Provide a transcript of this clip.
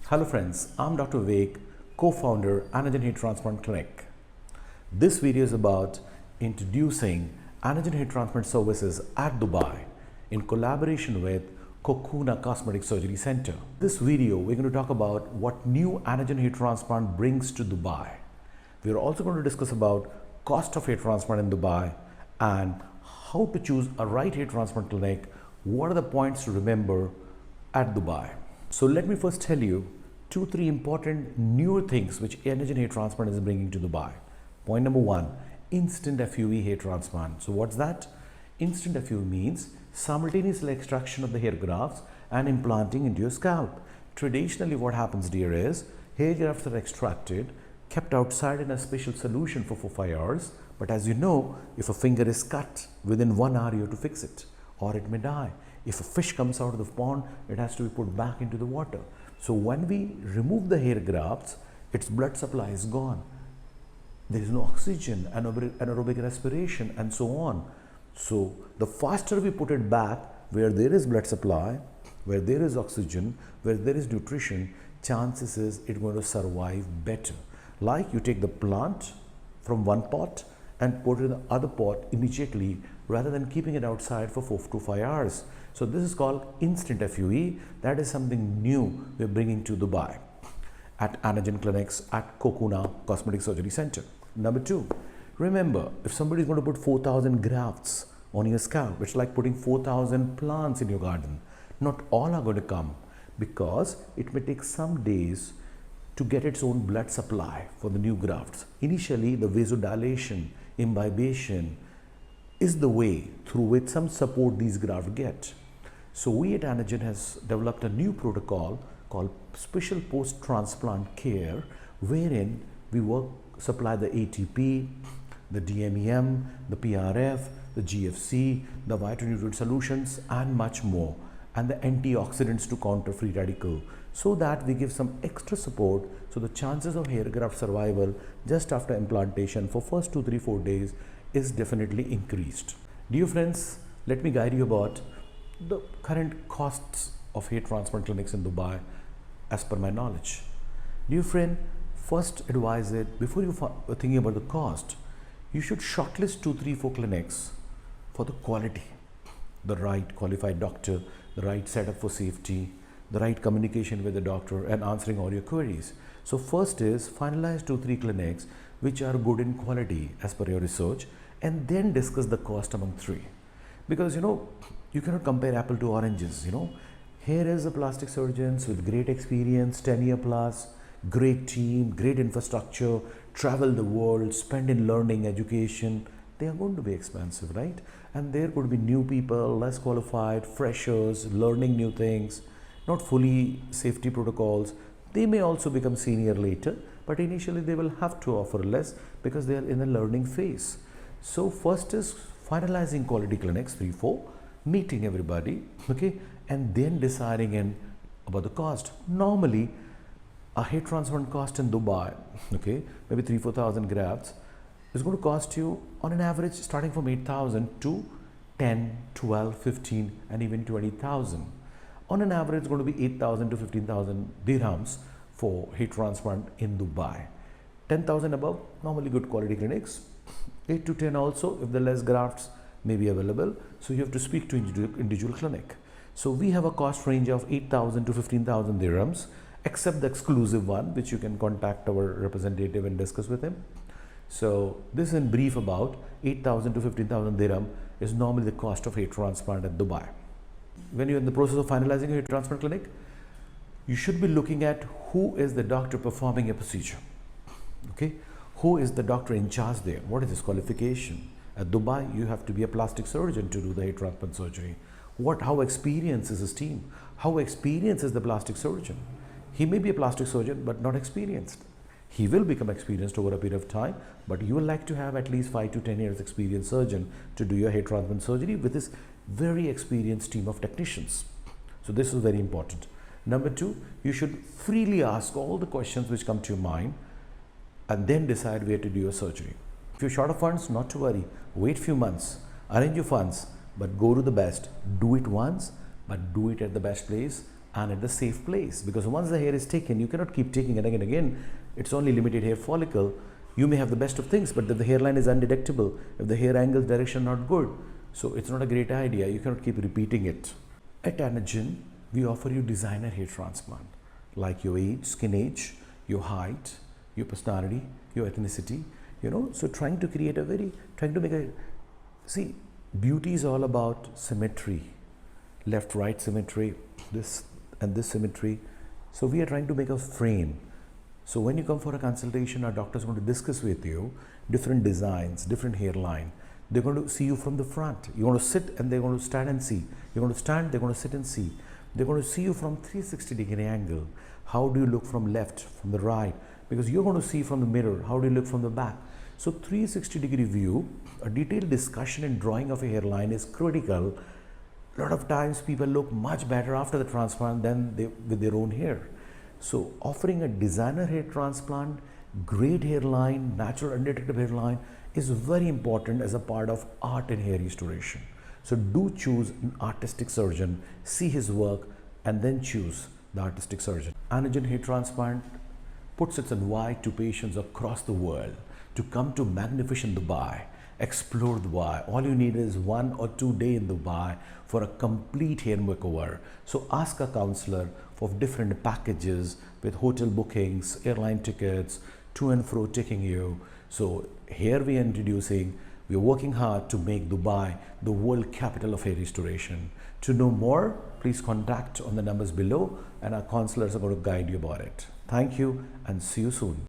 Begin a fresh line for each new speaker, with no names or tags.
Hello friends, I'm Dr. Vivek, co-founder Anagen Hair Transplant Clinic. This video is about introducing Anagen Hair Transplant services at Dubai in collaboration with Kokuna Cosmetic Surgery Center. This video, we're going to talk about what new Anagen Hair Transplant brings to Dubai. We're also going to discuss about cost of hair transplant in Dubai and how to choose a right hair transplant clinic. What are the points to remember at Dubai? So let me first tell you 2-3 important newer things which Anagen Hair Transplant is bringing to Dubai. Point number 1, Instant FUE hair transplant. So what's that? Instant FUE means simultaneous extraction of the hair grafts and implanting into your scalp. Traditionally what happens, dear, is hair grafts are extracted, kept outside in a special solution for 4-5 hours. But as you know, if a finger is cut, within 1 hour you have to fix it, or it may die. If a fish comes out of the pond, it has to be put back into the water. So when we remove the hair grafts, its blood supply is gone. There is no oxygen, anaerobic respiration, and so on. So the faster we put it back, where there is blood supply, where there is oxygen, where there is nutrition, chances is it's going to survive better. Like you take the plant from one pot and put it in the other pot immediately, rather than keeping it outside for 4 to 5 hours. So this is called Instant FUE. That is something new we're bringing to Dubai at Anagen Clinics at Kokuna Cosmetic Surgery Center. Number 2, remember, if somebody is going to put 4,000 grafts on your scalp, it's like putting 4,000 plants in your garden. Not all are going to come, because it may take some days to get its own blood supply for the new grafts. Initially, the vasodilation, imbibition is the way through which some support these grafts get. So we at Anagen has developed a new protocol called Special Post-Transplant Care, wherein we supply the ATP, the DMEM, the PRF, the GFC, the phytonutrient solutions, and much more, and the antioxidants to counter free radical, so that we give some extra support, so the chances of hair graft survival just after implantation for first 2, 3, 4 days is definitely increased. Dear friends, let me guide you about the current costs of hair transplant clinics in Dubai as per my knowledge. Dear friend, first advise it, before you are thinking about the cost, you should shortlist 2, 3, 4 clinics for the quality, the right qualified doctor, the right setup for safety, the right communication with the doctor, and answering all your queries. So first is finalize 2, 3 clinics which are good in quality as per your research, and then discuss the cost among 3. Because you cannot compare apple to oranges. Here is a plastic surgeons with great experience, 10-year plus, great team, great infrastructure, travel the world, spend in learning, education. They are going to be expensive, right? And there could be new people, less qualified, freshers, learning new things, not fully safety protocols. They may also become senior later, but initially they will have to offer less because they are in a learning phase. So first is finalizing quality clinics, 3, 4, meeting everybody, okay, and then deciding about the cost. Normally, a hair transplant cost in Dubai, okay, maybe 3,000-4,000 grafts, is going to cost you on an average starting from 8,000 to 10, 12, 15, and even 20,000. On an average, it's going to be 8,000 to 15,000 dirhams for hair transplant in Dubai. 10,000 above, normally good quality clinics. 8 to 10 also, if the less grafts may be available. So you have to speak to individual clinic. So we have a cost range of 8,000 to 15,000 dirhams, except the exclusive one, which you can contact our representative and discuss with him. So this in brief about 8,000 to 15,000 dirham is normally the cost of hair transplant at Dubai. When you're in the process of finalizing a hair transplant clinic, you should be looking at who is the doctor performing a procedure. Okay, who is the doctor in charge there? What is his qualification? At Dubai, you have to be a plastic surgeon to do the hair transplant surgery. How experienced is his team? How experienced is the plastic surgeon? He may be a plastic surgeon, but not experienced. He will become experienced over a period of time, but you will like to have at least 5 to 10 years experienced surgeon to do your hair transplant surgery with this very experienced team of technicians. So this is very important. Number 2, you should freely ask all the questions which come to your mind and then decide where to do your surgery. If you're short of funds, not to worry. Wait few months, arrange your funds, but go to the best. Do it once, but do it at the best place and at the safe place, because once the hair is taken, you cannot keep taking it again and again. It's only limited hair follicle. You may have the best of things, but if the hairline is undetectable, if the hair angle direction not good, so it's not a great idea. You cannot keep repeating it. At Anagen, we offer you designer hair transplant, like your age, skin age, your height, your personality, your ethnicity, so trying to make a, see, beauty is all about symmetry, left, right symmetry, this and this symmetry. So we are trying to make a frame. So when you come for a consultation, our doctor is going to discuss with you different designs, different hairline. They're going to see you from the front. You're going to sit and they're going to stand and see. You're going to stand, they're going to sit and see. They're going to see you from 360-degree angle. How do you look from left, from the right? Because you're going to see from the mirror. How do you look from the back? So 360-degree view, a detailed discussion and drawing of a hairline is critical. A lot of times people look much better after the transplant than with their own hair. So offering a designer hair transplant, great hairline, natural undetectable hairline is very important as a part of art and hair restoration. So do choose an artistic surgeon, see his work, and then choose the artistic surgeon. Anagen Hair Transplant puts its invite to patients across the world to come to magnificent Dubai, explore Dubai. All you need is 1 or 2 days in Dubai for a complete hair makeover. So ask a counselor for different packages with hotel bookings, airline tickets, to and fro taking you. So here we are introducing, we are working hard to make Dubai the world capital of hair restoration. To know more, please contact on the numbers below and our counselors are going to guide you about it. Thank you and see you soon.